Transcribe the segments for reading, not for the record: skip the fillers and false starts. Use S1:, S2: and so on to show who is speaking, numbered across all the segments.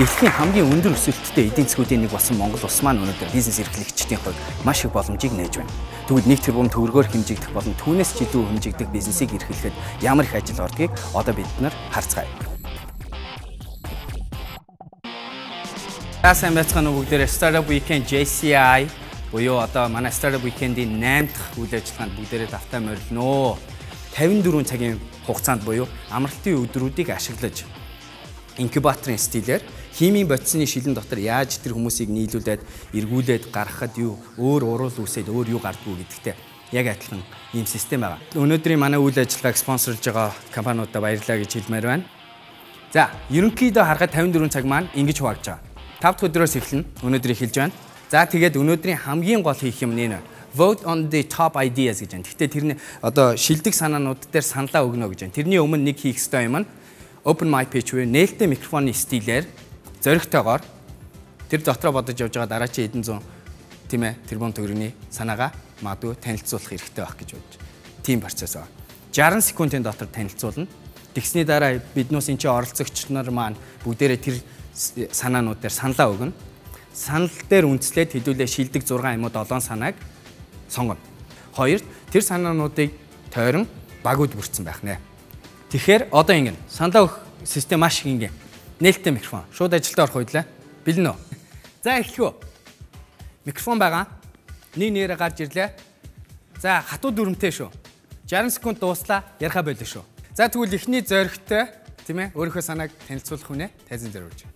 S1: Дэлхийн хамгийн өндөр өсөлттэй эдийн засгуудын нэг болсон Монгол улс маань өнөөдөр бизнес эрхлэгчдийн хувьд маш их боломжийг нээж байна. Тэгвэл 1 тэрбум төгрөгөөр хэмжигдэх болон түүнээс ч илүү хэмжигдэх бизнесийг эрхлэхэд ямар их ажил ордгийг одоо бид нар харцгаая. Сайн байцгаана уу бүгдээрээ Startup Weekend JCI буюу одоо манай Startup Weekend-ийн 8 дахь үйл ажиллагаанд бүгдээрээ давтаа морилно. 54 цагийн хугацаанд буюу амралтын өдрүүдийг ашиглаж инкубаторын стилээр химийн бодисны шилэн дотор яаж тэр хүмүүсийг нийлүүлээд эргүүлээд гаргахад юу өөр уруул үүсээд өөр юу гардггүй гэдэгтэй яг адилхан ийм систем байгаа. Өнөөдрийн манай үйл ажиллагааг спонсорлж байгаа компаниудаа баярлалаа гэж хэлмээр байна. За, ерөнхийдөө харахад 54 цаг маань ингэж хуваагдж байгаа. 5 дахь өдрөөс эхэлнэ. Өнөөдөр эхэлж байна. За, тэгээд өнөөдрийн хамгийн гол хийх юм нэ vote on the top ideas гэж байна. Гэхдээ тэрний одоо шилдэг санаанууд дээр саналаа өгнө гэж байна. Тэрний өмнө нэг хийх ёстой юм нь open mic pitch буюу нээлттэй микрофоны стилээр зоригтойгоор тэр дотроо бодож явж байгаа дараачийн хэдэн зуун тийм ээ тэрбум төгрөгийн санаагаа магадгүй танилцуулах хэрэгтэй байх гэж бодож. Тийм процесс байна. 60 секундын дотор танилцуулна. Тэгсний дараа биднээс энэ чинь оролцогч нар маань бүгдээрээ тэр санаанууд дээр саналаа өгнө. Санал дээр үндэслээд хэдүүлээ шилдэг 6 юм уу 7 санааг сонгоно. Хоёрт тэр санаануудыг тойрон багууд бүрдсэн байх нэ. Тэгэхээр одоо ингэ саналаа өгөх систем маш их ингэ. Нээлттэй микрофон. Шууд ажилдаа орох үйлээ. Бэлэн үү? За эхлэх үү? Микрофон байгаа. Нэг нэрэ гарч ирлээ. За хатуу дүрмтэй шүү. 60 секунд дууслаа яриха байлаа шүү. За тэгвэл эхний зоригтой тийм ээ өөрийнхөө санааг танилцуулах хүнээ тайзан дээр урьж.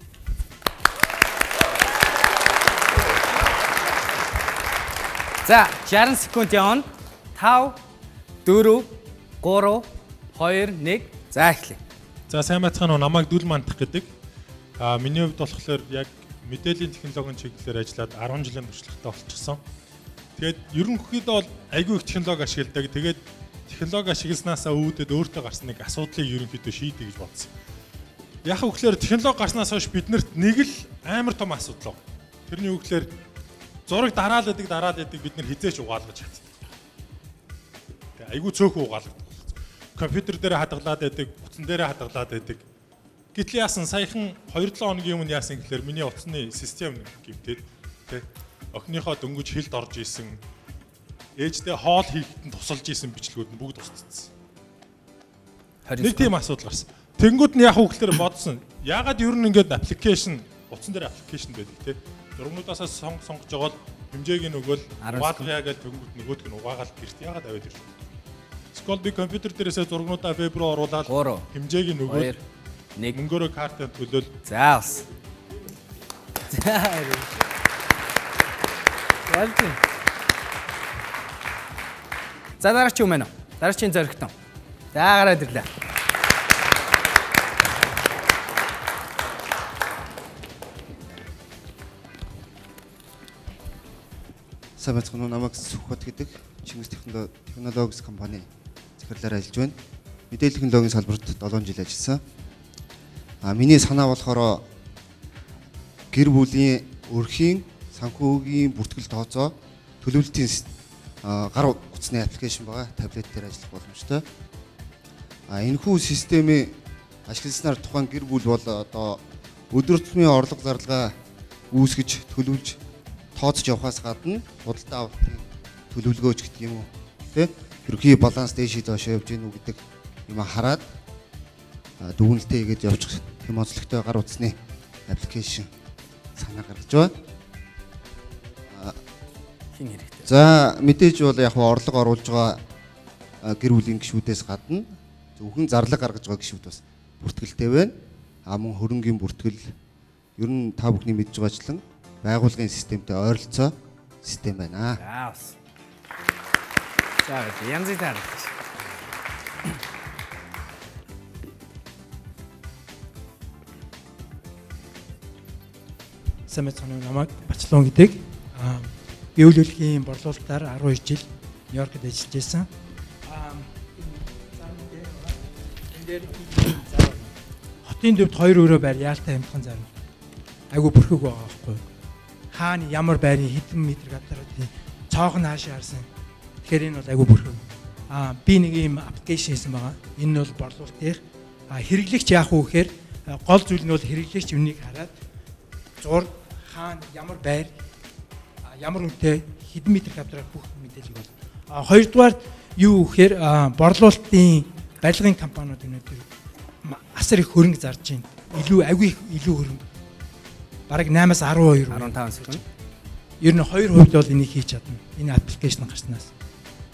S1: За 60 секунд явна. 5 4 3 2 1 за эхлэе.
S2: За сайн байцгаана уу, намайг Дүл мандах гэдэг. Миний хувьд болохоор яг мэдээллийн технологийн чиглэлээр ажиллаад 10 жилийн туршлагатай болчихсон. Тэгээд ерөнхийдөө бол айгүй их технологи ашигладаг. Тэгээд технологи ашигласнасаа үүдээд өөртөө гарсан нэг асуудлыг ерөнхийдөө шийдэ гэж бодсон. Яг үгээр технологи гарснаас хойш биднэрт нэг л амар том асуудал. Тэрний үгээр зураг дараал байдаг бид нэр хизээч угаалгаж чаддаг. Тэгээд айгүй цөөхөн угаалгадаг. Компьютер дээр хадгалаад байдаг, утсан дээр хадгалаад байдаг. Гэтэл яасан саяхан 2-7 хоногийн өмнө яасан гэхээр миний утасны систем гэмтээд тэ охиныхоо дөнгөж хилд орж исэн. Ээжтэй хоол хийхэд тусалж исэн бичлэгүүд нь бүгд устцсан. Нэг тийм асуудал гарсан. Тэнгүүд нь яг үгээр бодсон. Яагаад ер нь ингээд аппликейшн, утсан дээр аппликейшн байдаг тэ. Зургнуудаасаа сонгож байгаа бол хэмжээг нь өгөөл угаалгая гэж тэнгүүд нөгөөдг нь угаагаал гэрт яагаад аваад ирсэн. Скол би компьютер дээрээсээ зургнуудаа веб руу оруулаад хэмжээг нь өгөөл нэг мөнгөөрөө картаа төлөөл.
S1: За бас. За дараач юм байна уу? Дараачийн зоригтон. За гараад ирлээ.
S3: Сайн байцгаана уу, намайг Сүхбат гэдэг Чингис технологис компани захирлаар ажиллаж байна. Мэдээллийн технологийн салбарт 7 жил ажилласан. Миний санаа болохоор гэр бүлийн өрхийн санхүүгийн бүртгэл тооцоо төлөвлөлтийн гар утасны аппликейшн байгаа. Таблет дээр ажиллах боломжтой. Энэхүү системийг ашигласнаар тухайн гэр бүл бол одоо өдөр тутмын орлого зарлагаа үүсгэж төлөвлөж тооцож явахаас гадна худалдаа авалтын төлөвлөгөөч гэдэг юм уу тий ерөнхий баланс дээшээ доошоо явж гэнэ үү гэдэг юм хараад дүгнэлтээ хийгээд явчих тийм онцлогтой гар утасны аппликейшн санаа гаргаж байна.
S1: Хин хэрэгтэй.
S3: За мэдээж бол яг орлого оруулж байгаа гэр бүлийн гишүүдээс гадна зөвхөн зарлаг гаргаж байгаа гишүүд бас бүртгэлтэй байна. Мөн хөрөнгийн бүртгэл ер нь та бүхний мэдж байгаачлан байгууллагын системтэй ойролцоо систем байна.
S1: За бас. За янз бүр.
S4: Сайн байцгаана уу, намайг Бачлон гэдэг. Би үйл хөдлөлийн борлуулалтаар 12 жил Нью-Йоркт ажиллаж байсан. Хотын төвд 2 өрөө байр яалтай амтхан зарим. Айгу бүрхэг байгаа байхгүй. Хааны ямар байрын хэдэн метр квадратын цоог нь хаашаа харсан. Тэгэхээр энэ бол айгу бүрхэг. Би нэг ийм аппликейшн хийсэн байгаа. Энэ нь бол борлуулалтын хэрэглэгч яах вэ гэхээр гол зүйл нь бол хэрэглэгч юунийг хараад зураг, хаана ямар байр, ямар үнэтэй хэдэн метр квадрат бүх мэдээлэл бол. Хоёрдугаар юу гэхээр борлуулалтын барилгын компаниуд өнөөдөр асар их хөрөнгө зарж байна. Илүү хөрөнгө. Бараг 8-аас 12
S1: 15 секунд.
S4: Ер нь 2% бол энийг хийж чадна. Энэ аппликейшн гарснаас.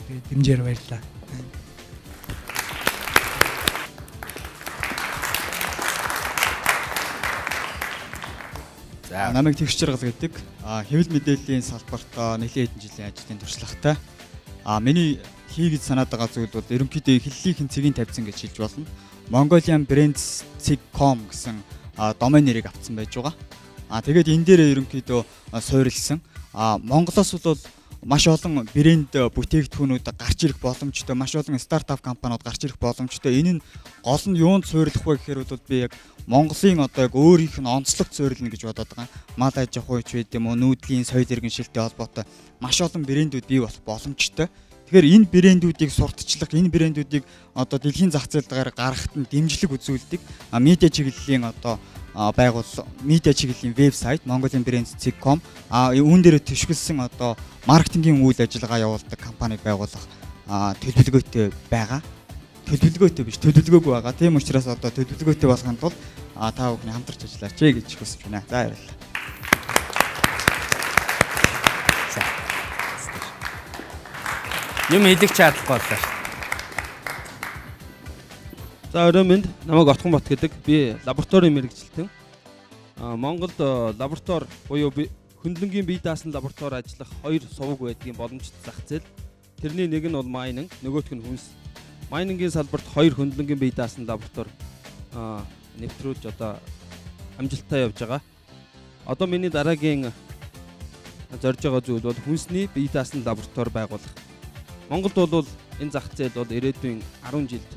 S4: Тэгээд дэмжээр баярлалаа.
S1: За
S5: намайг тэгш жаргал гэдэг. Хэвлэл мэдээллийн салбарт нэлээд хэдэн жилийн ажлын туршлагатай. Миний хийгэж санаад байгаа зүйл бол ерөнхийдөө хэллийнхэн цэгийн тавьсан гэж хэлж болно. mongolianbrands.com гэсэн домен нэрийг авсан байж байгаа. Тэгээд энэ дээр ерөнхийдөө суурилсан. Монголоос бол маш олон брэнд бүтээгдэхүүнүүд гарч ирэх боломжтой, маш олон стартап компаниуд гарч ирэх боломжтой. Энэ нь гол нь юунд суурилах вэ гэхээр бол би яг Монголын одоо яг өөрийнх нь онцлог суурилна гэж бодоод байгаа. Мал аж ахуйч байд юм уу, нүүдлийн соёл иргэншилтэй холбоотой маш олон брэндүүд бий болох боломжтой. Тэгэхээр энэ брэндүүдийг сурталчлах, энэ брэндүүдийг одоо дэлхийн зах зээл дээр гаргахад нь дэмжлэг үзүүлдэг. Медиа чиглэлийн одоо байгууллага, медиа чиглэлийн вебсайт mongolianbrands.com үүн дээр төшгөлсөн одоо маркетингийн үйл ажиллагаа явуулдаг компаниг байгуулах төлөвлөгөөтэй байгаа. Төлөвлөгөөтэй биш, төлөвлөгөөгүй байгаа. Тийм учраас одоо төлөвлөгөөтэй болохын тулд та бүхэн хамтарч ажиллаач гэж хүсэж байна. За баярлалаа.
S1: Юм хэлэх чадлаггүй боллоо.
S6: За өрөө минь намайг Отхон Бат гэдэг. Би лабораторийн мэрэгчлэн. Монголд лаборатори буюу хөндлөнгийн бие даасан лаборатори ажиллах 2 суваг байдгийн боломжтой зах зээл. Тэрний нэг нь бол майнинг, нөгөөх нь хүнс. Майнингийн салбарт 2 хөндлөнгийн бие даасан лаборатори нэвтрүүлж одоо амжилттай явж байгаа. Одоо миний дараагийн зорж байгаа зүйл бол хүнсний бие даасан лаборатори байгуулах. Монголд бол энэ зах зээл бол ирээдүйн 10 жилд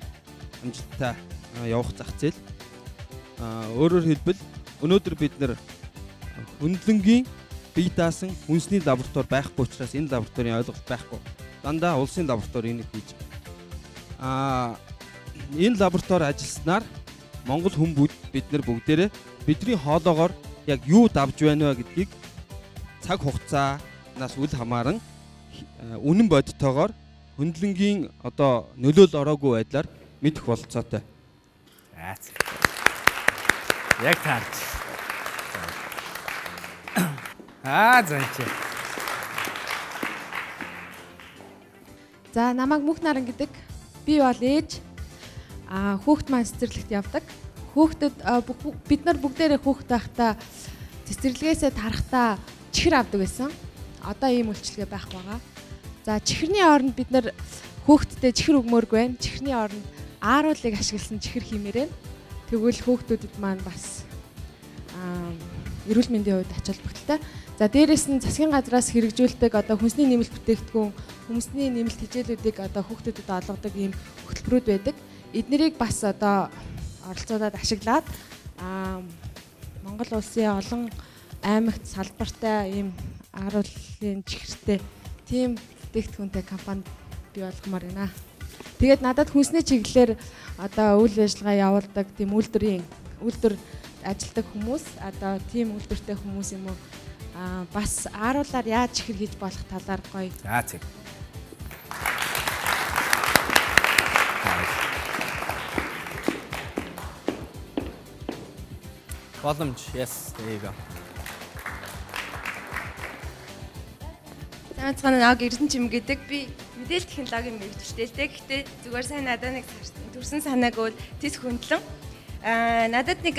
S6: амжилттай явах зах зээл. Өөрөөр хэлбэл өнөөдөр бид нэр хөндлөнгийн бие даасан хүнсний лаборатори байхгүй учраас энэ лабораторийн ойлголт байхгүй. Дандаа улсын лаборатори энийг хийж. Энэ лаборатори ажилласнаар Монгол хүмүүс бид нар бүгдээрээ бидний хоолоогоор яг юу давж байна вэ гэдгийг цаг хугацаанаас үл хамааран үнэн бодтойгоор хөндлөнгийн одоо нөлөөл ороогүй байдлаар мэдэх бололцоотой.
S1: Яг таарч. Занч.
S7: За намайг Мөнх Наран гэдэг. Би бол ээж. Хүүхэд маань цэцэрлэгт явдаг. Хүүхдэд бид нар бүгдээрээ хүүхэд байхдаа цэцэрлэгээсээ тарахтаа чихэр авдаг байсан. Одоо ийм үйлчлэгээ байх байгаа. За чихэрний оронд бид нар хүүхэдтэй чихэр өгмөөргүй байна. Чихэрний оронд ааруулыг ашигласан чихэр хиймээрэн. Тэгвэл хүүхдүүдэд маань бас эрүүл мэндийн хувьд ач холбогдолтой. За дээрэс нь засгийн газраас хэрэгжүүлдэг одоо хүнсний нэмэлт бүтээгдэхүүн, хүнсний нэмэлт хичээлүүдийг одоо хүүхдүүдэд олгодог ийм хөтөлбөрүүд байдаг. Эднэрийг бас одоо оролцоодод ашиглаад Монгол улсын олон аймагт салбартай ийм ааруулын чихэртэй тийм бүтээгдэхүүнтэй компани бий болгомоор байна. Тэгээд надад хүнсний чиглэлээр одоо үйл ажиллагаа явуулдаг тийм үйлдвэр ажилтдаг хүмүүс одоо тийм үйлдвэртэй хүмүүс юм уу бас ааруулаар яаж чихэр хийж болох талаар гоё.
S1: За зөв. Боломж. Yes, there you go.
S8: Цаана нааг Эрдэнэчим гэдэг би мэдээлэл технологийн мэргэжилтэй л дээ. Гэхдээ зүгээр сайн надад нэг төрсэн санааг бол тэс хөндлөн. Надад нэг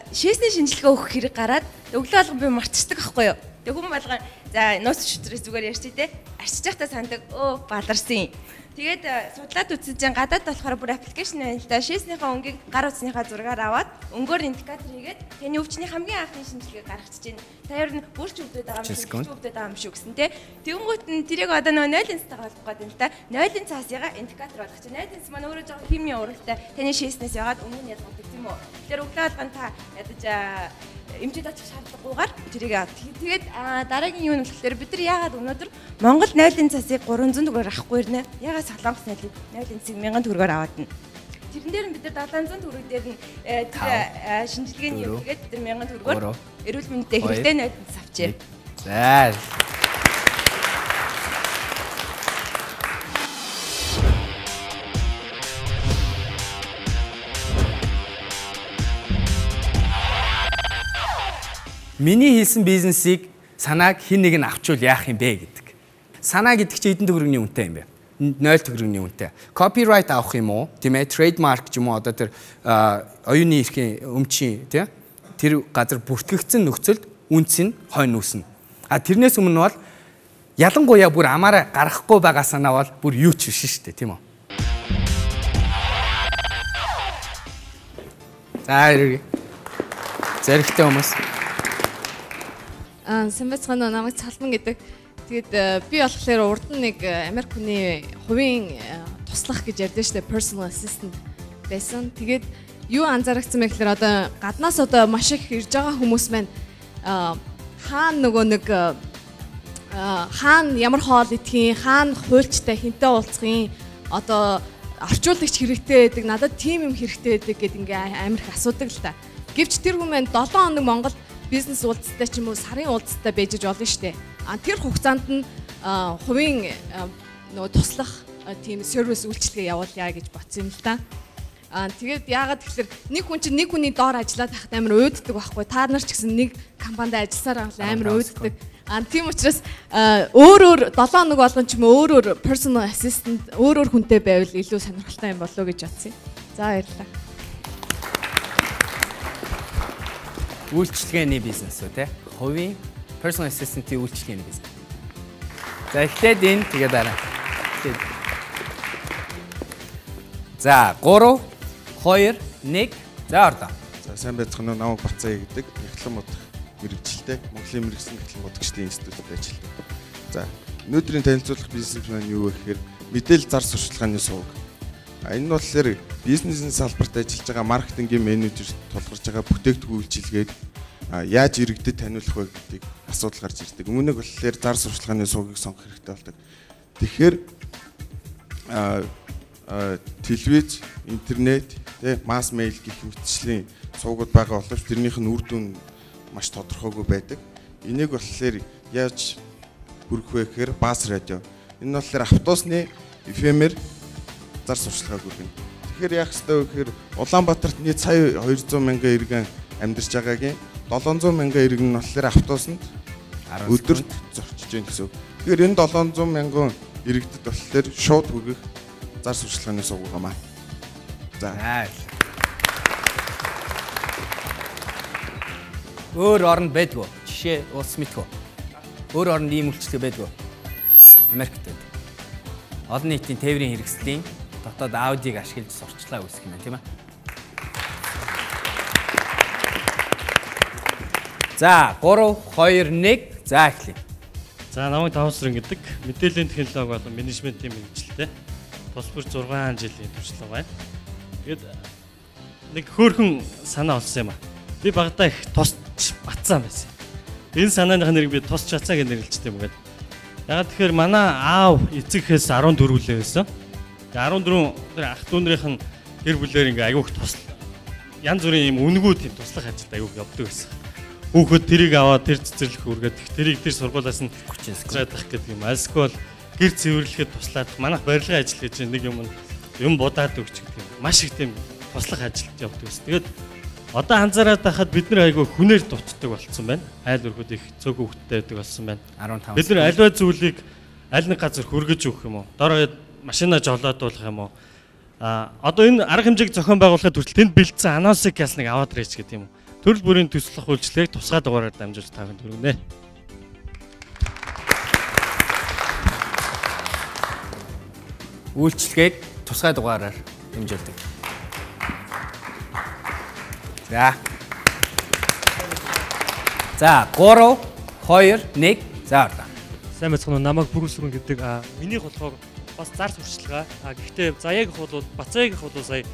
S8: шээсний шинжилгээ өгөх хэрэг гараад өглөө алга би марцдаг байхгүй юу. Тэг хүн болгоо за нууц шүтрээс зүгээр ярьчих тий. Арчиж байхдаа сандаг баларсан. Тэгээд судлаад үзэж гадаад болохоор бүр аппликейшн байна л да. Шээснийхаа өнгийг гар утасныхаа зургаар аваад өнгөөр индикатор хийгээд таны өвчний хамгийн анхны шинжилгээ гаргачихж байна. Та ер нь бүрч өвдөд байгаа юм шиг өвдөд байгаа юм шүү гэсэн тий. Тэгэнгүүт нь тэрийг одоо нөгөө 0-цтайгаа холбох гэдэг юм л да. 0-ын цаасыгаа индикатор болгож чинь 0-ц маань өөрөө жоохон химийн уралтай таны шээснээс ягаад өмнө нь ялгаадаг юм уу. Тэгэхээр өглөө алган та ядаж эмчид очих шаардлагагүйгээр тэрийг тэгээд дараагийн юу нь болохоор бид нар яагаад өнөөдөр Монгол 0-ын цасыг 300 төгрөгөөр авахгүй ирнэ. Яагаад Солонгос 0-ын цасыг 1000 төгрөгөөр аваад нь. Тэрэн дээр нь бид нар 700 төгрөг дээр нь тэр шинжилгээний явуулгээд бид нар 1000 төгрөгөөр эрүүл мэндэд хэрэгтэй найдаж авчээ.
S1: За. Миний хийсэн бизнесийг санааг хэн нэг нь авчвал яах юм бэ гэдэг. Санаа гэдэг чинь эдэн төгрөгийн үнэтэй юм бэ? 0 төгрөгийн үнэтэй. Copyright авах юм уу? Тийм ээ, trademark ч юм уу одоо тэр оюуны эрхийн өмчийн тийм тэр газар бүртгэгдсэн нөхцөлд үнц нь хойно үүснэ. А тэрнээс өмнө бол ялангуяа бүр амаараа гарахгүй байгаа санаа бол бүр юу ч биш шүү дээ, тийм үү? За эргэй. Зэрэгтэй хүмүүс.
S7: Самбайцгаана намайг Цалман гэдэг. Тэгээд би болохоор урд нь нэг Америк хүний хувийн туслах гэж ярьдэн штэ personal assistant байсан. Тэгээд юу анзаарчихсан бэ гэхээр одоо гаднаас одоо маш их ирж байгаа хүмүүс маань хаана нөгөө нэг хаана ямар хоол идэхин, хаана хуульчтай хинтээ уулзахын одоо орчуулагч хэрэгтэй байдаг, надад тим юм хэрэгтэй байдаг гэд ингээ амар их асуудаг л та. Гэвч тэр хүмүүс 7 хоног Монгол бизнес уулзалттай ч юм уу сарын уулзалттай байж болно шүү дээ. Тэр хугацаанд нь хувийн нөгөө туслах тийм сервис үйлчилгээ явуулъя гэж бодсон юм л та. Тэгээд яагаад тэгэхээр нэг хүн чинь нэг хүний доор ажиллаад байхад амар уйддаг байхгүй. Та нар ч гэсэн нэг компанид ажилласаар байгаа амар уйддаг. Тийм учраас өөр 7 хоног болгон ч юм өөр personal assistant өөр хүнтэй байвал илүү сонирхолтой юм болов уу гэж бодсон. За баярлалаа.
S1: Үйлчлэгээний бизнес үү те? Хувийн personal assistant-ийн үйлчлэгээний бизнес. За эхлээд энэ тэгээ дараа. За 3 2 1 за ордоо.
S9: За сайн байцгаана уу, намайг Бацаа гэдэг. Эхлэн модох мэрэгчлээ Монголын мэрэгсэн эхлэн модогчдын институтад ажилладаг. За өнөөдрийн танилцуулах бизнес маань юу вэ гэхээр мэдээлэл зар сурталчилгааны сувг. Энэ нь болохоор бизнесийн салбарт ажиллаж байгаа маркетингийн менежер тулгарч байгаа бүтээгдэхүүн үйлчилгээд яаж иргэдэд таниулах вэ гэдгийг асуудал гарч ирдэг. Өмнө нь болохоор зар сурталчилгааны сувгийг сонгох хэрэгтэй болдог. Тэгэхээр телевиз, интернет, масс мейл гэх мэтчлийн сувгууд байгаа боловч тэрнийх нь үр дүн маш тодорхойгүй байдаг. Энийг болохоор яаж хүргэх вэ гэхээр бас радио. Энэ нь болохоор автобусны FM-ээр зар сурталчилгааг хүргэнэ. Тэгэхээр яах ёстой вэ гэхээр Улаанбаатарт нийт сая 200 мянган иргэн амьдарч байгаагийн 700 мянган иргэн нь болохоор автобусанд өдөрт зорчиж байна гэсэн. Тэгэхээр энэ 700 мянган иргэдэд болохоор шууд хүргэх зар сурталчилгааны сувг гамаа. За.
S1: Өөр орнд байдгүй. Жишээ улс мэдгүй. Өөр орнд ийм үйлчлэг байдгүй. Америкт байдаг. Олон нийтийн тээврийн хэрэгслийн дотоод аудийг ашиглаж сурчлаа үүсгэх юм байна, тийм ээ. За 3 2 1 за эхлэе.
S10: За намайг Тавсрын гэдэг мэдээллийн технологи болон менежментийн мэргэжилтэй. Тус бүр 6 жилийн туршлага байна. Тэгээд нэг хөөрхөн санаа олсон юм аа. Би багадаа их тусч батсан байсан. Энэ санааных нэрийг би тусч чацаа гэж нэрлэлцдэг юм гээд. Ягаад тэгэхээр манай аав эцэгхээс 14 үлээ байсан. Тэгээ 14 ах дүүнэрийнх нь гэр бүлээр ингээ аягүй их тусал. Янз бүрийн юм үнгүүд тийм туслах ажилд аягүй явдаг байсан. Хүүхэд тэрийг аваад тэр цэцэрлэх үргээд тэрийг тэр сургуулаас нь хүчинсгээд ах гэдэг юм. Альсгүй гэр цэвэрлэхэд туслаад манайх барилгын ажил гэж нэг юм будаад өгч гэдэг юм. Маш их тийм туслах ажилд явдаг байсан. Тэгээд одоо анзаараад байхад бид нар айгүй хүнээр дутдаг болцсон байна. Айл өргөд их цөг хөвгттэй байдаг болсон байна.
S1: 15.
S10: Бид нар альва зүйлийг аль нэг газар хүргэж өгөх юм уу? Дороо машина жолоодуулах юм уу? Одоо энэ арга хэмжээг зохион байгуулахад хүртэл тэнд бэлдсэн анонсыг ясныг аваад ирээч гэдэг юм уу? Төрөл бүрийн төслөх үйлчлэгийг тусгай дугаараар дамжуулж таахан хүргэнэ.
S1: Үйлчлэгийг тусгай дугаараар дамжуулдаг. За. За 3 2 1 за ордоо.
S11: Сайн байцгаана уу, намайг Бүрүсрэн гэдэг. Минийх болохоор бас зар сурталчилгаа. Гэхдээ Заяагийнх бол Бацаагийн бол сая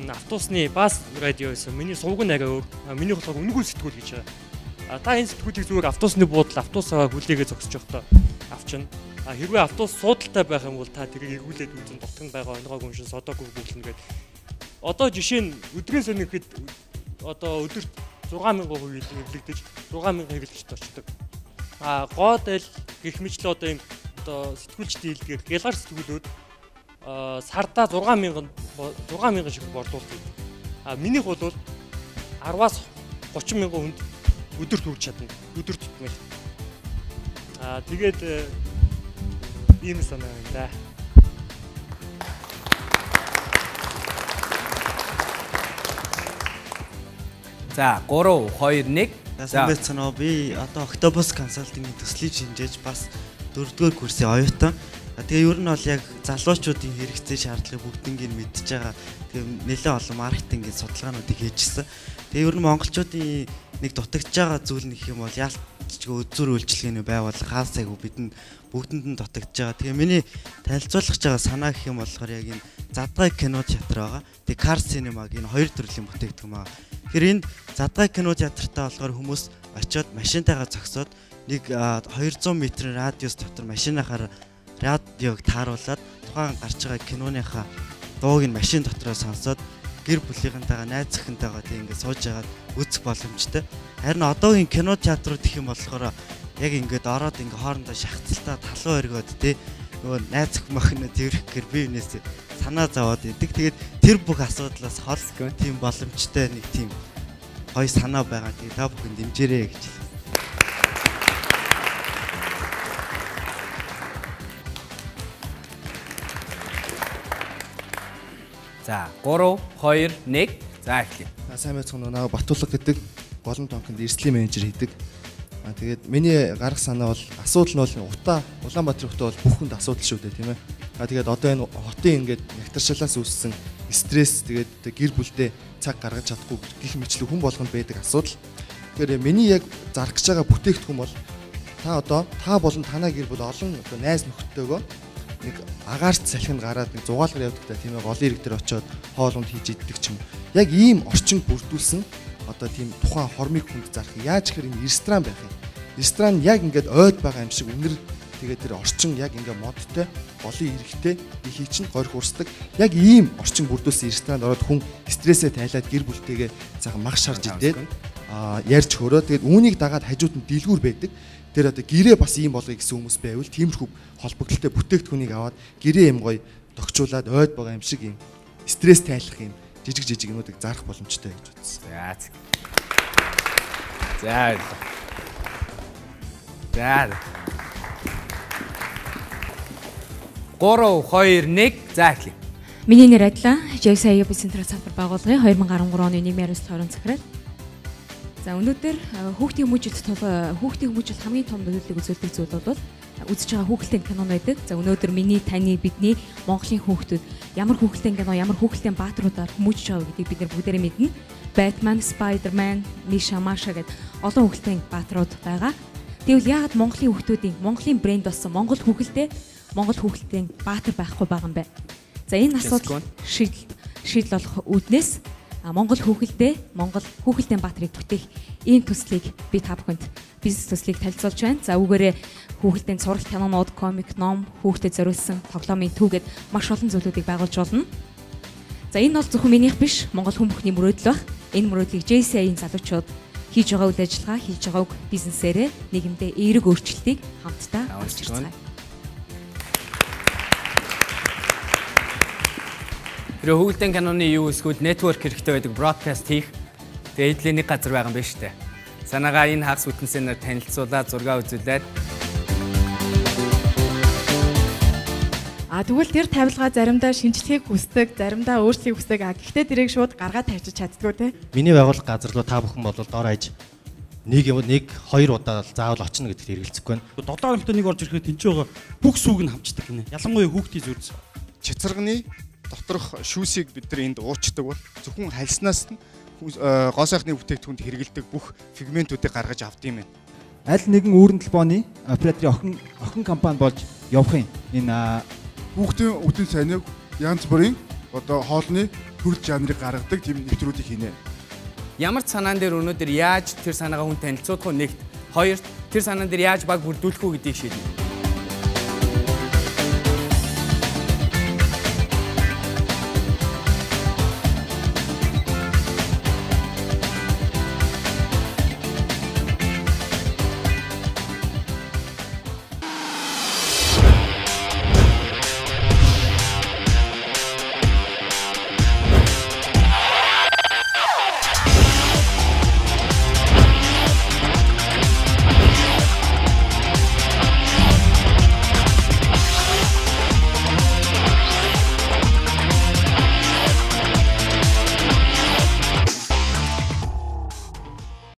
S11: автобусны бас радио байсан. Миний сувг нь арай өөр. Минийх болохоор үнгүүл сэтгүүл гэж байгаа. Та энэ сэтгүүлийг зүгээр автобусны буудал автобусаа хүлээгээ зогсож явахдаа авчна. Хэрвээ автобус суудалтай байх юм бол та тэрийг эргүүлээд үзэн дотор нь байгаа онгойг уншин содоогүй бүглэнэ гэдэг одоо жишээ нь өдрийн сонин хэд одоо өдөрт 6000 хувийг хэвлэгдэж 6000 хэвлэгчд очдог. Гоод аль гэх мэтлээ одоо юм одоо сэтгүүлч дийлгээр гялгар сэтгүүлүүд сардаа 6000 шиг борлуулдаг. Минийх бол 10-аас 30,000 хүнд өдөрт хүрч чадна. Өдөр тутмын. Тэгээд ийм санаа байна да.
S1: За 3 2 1.
S12: За байцгаана уу. Би одоо Octopus Consulting-ийн төслийг шинжээж бас 4-р курсын оюутан. Тэгээ ер нь бол яг залуучуудын хэрэгцээ шаардлагыг бүгднийг мэдж байгаа. Тэгээ нэлээд олон маркетингийн судалгаануудыг хийжсэн. Тэгээ ер нь монголчуудын нэг дутагдж байгаа зүйл нэг юм бол яалтчгүй үзүр үйлчлэгээний байгууллага хаасайгүй бидэнд бүгдэнд нь дутагдж байгаа. Тэгээ миний танилцуулах байгаа санаа гэх юм болохоор яг энэ Задгай кино театр байгаа. Тэгээ Car Cinema-гийн хоёр төрлийн бүтээгдэхүүн байгаа. Тэгэхээр энд Задгай кино театртаа болохоор хүмүүс очиод машинтайгаа зогсоод нэг 200 м радиус дотор машинахаар радиог тааруулаад тухайн гарч байгаа киноныхаа дууг нь машин дотроо сонсоод гэр бүлийнхэнтэйгээ найз охинтойгоо тийм ингээд сууж агаад үзэх боломжтой. Харин одоогийн кино театрууд гэх юм болохоор яг ингээд ороод ингээд хоорондоо шахацлаа талуу өргөөд тий нөгөө найз охин мохино тэрхгээр би юунээс санаа зовоод идэг. Тэгээд тэр бүх асуудлаас хол тийм боломжтой нэг тийм гоё санаа байгаа. Тэгээд та бүхэн дэмжээрэй гэж.
S1: За 3 2 1. За эхлэе.
S13: Сайн байцгаана уу. Батулга гэдэг голон тонконд эрсдлийн менежер хийдэг. Тэгээд миний гарах санаа бол асуудал нь бол Улаанбаатар хотод бол бүх хүнд асуудал шүү дээ, тийм ээ. Тэгээд одоо энэ хотын ингээд нягтршалаас үүссэн стресс, тэгээд гэр бүлдээ цаг гаргаж чадахгүй гэх мэтлэг хүн болгонд байдаг асуудал. Тэгэхээр миний яг зарах гэж байгаа бүтээгдэхүүн бол та болон танай гэр бүл олон найз нөхдөдөө нэг агаарч салхинд гараад нэг зугаалгаар явдаг та тийм ээ, голын ирэг дээр очиод хоолунд хийж иддэг ч юм. Яг ийм орчин бүрдүүлсэн одоо тийм тухайн хормыг хүнд зарах яаж гэхээр энэ ресторан байх юм. Ресторан яг ингээд ойд байгаа юм шиг үнэр тэгээд тэр орчин яг ингээд модтой, голын ирэгтэй ихий чинь горих урсдаг. Яг ийм орчин бүрдүүлсэн ресторанд ороод хүн стрессээ тайлаад гэр бүлтэйгээ цагаан мах шарж идээд ярьж хөрөө. Тэгээд үүнийг дагаад хажууд нь дэлгүүр байдаг. Тэр одоо гэрээ бас ийм болгоё гэсэн хүмүүс байвал тиймэрхүү холбогдлолтой бүтээгдэхүүнийг аваад гэрээ юм гоё тогтчуулаад ойд байгаа юм шиг ийм стресс тайлах юм жижиг юмнуудыг зарах боломжтой гэж бодсон.
S1: За. За. 3 2 1. За эхлэе.
S14: Миний нэр Адилан. JSI Business Center байгууллагын 2013 оны нийгмийн хариуцлага хорон захирал. За өнөөдөр хүүхдийн хүмүүжил хамгийн том нөлөөллийг үзүүлдэг зүйл бол үзэж байгаа хүүхэлдэйн кино байдаг. За өнөөдөр миний таны бидний Монголын хүүхдүүд ямар хүүхэлдэйн кино, ямар хүүхэлдэйн баатруудаар хүмүүжиж байгаа гэдгийг бид нар бүгдээрээ мэднэ. Batman, Spider-Man, Misha, Masha гэдэг олон хүүхэлдэйн баатрууд байгаа. Тэгвэл яагаад Монголын хүүхдүүдийн Монголын брэнд болсон Монгол хүүхэлдэйн баатар байхгүй байгаа юм бэ? За энэ асуудал шийдэл олох үүднээс Монгол хүүхэлдэйн баатрыг бүтээх ийм төслийг би та бүхэнд бизнес төслийг танилцуулж байна. За үүгээрээ хүүхэлдэйн сургалт кинонууд, комик, ном, хүүхдэд зориулсан тоглоомын түүгээд маш олон зүйлүүдийг байгуулж болно. За энэ бол зөвхөн минийх биш, Монгол хүн бүхний мөрөөдөл баг. Энэ мөрөөдлийг JSI-ийн залуучууд хийж байгаа үйл ажиллагаа, хийж байгааг бизнесээрээ нийгэмдээ эерэг өөрчлөлтийг хамтдаа авчирцгаая.
S1: Тэр хүүхэлдэйн киноны юу эсвэл network хэрэгтэй байдаг broadcast хийх тэгээд эдлийн нэг газар байгаа юм байна шүү дээ. Санаагаа энэ хагас бүтэнсээр танилцуулаад зураг үзүүлээд
S15: Тэгвэл тэр тавилгаа заримдаа шинжлэхийг хүсдэг, заримдаа өөрчлөхийг хүсдэг. Гэхдээ тэрийг шууд гаргаад тавьчих чаддгүй те.
S16: Миний байгууллага газар руу та бүхэн бол дор хаяж нэг 2 удаа заавал очно гэдэгт хэрэгэлцэхгүй байна.
S17: 7 хоногт нэг орж ирэхэд тэнцээ байгаа бүх сүг нь хамчдаг гинэ. Ялангуяа хүүхдийн зүрс.
S18: Чицэрганы доторх шүүсийг бид нар энд уучдаг бол зөвхөн хальснаас нь гоо сайхны бүтээгдэхүүнд хэрэгэлдэг бүх фигментүүдийг гаргаж авд юм байна.
S19: Аль нэгэн үүрэн талбайны операторын охин компани болж явах юм. Энэ
S20: хүүхдийн үтэн сайныг янз бүрийн одоо хоолны төрөл жанрыг гаргадаг тийм нэвтрүүлгийг хийнэ.
S1: Ямар санаан дээр өнөөдөр яаж тэр санаагаа хүн танилцуулах вэ? Нэгт, хоёрт тэр санаан дээр яаж баг бүрдүүлэх үү гэдгийг шийднэ.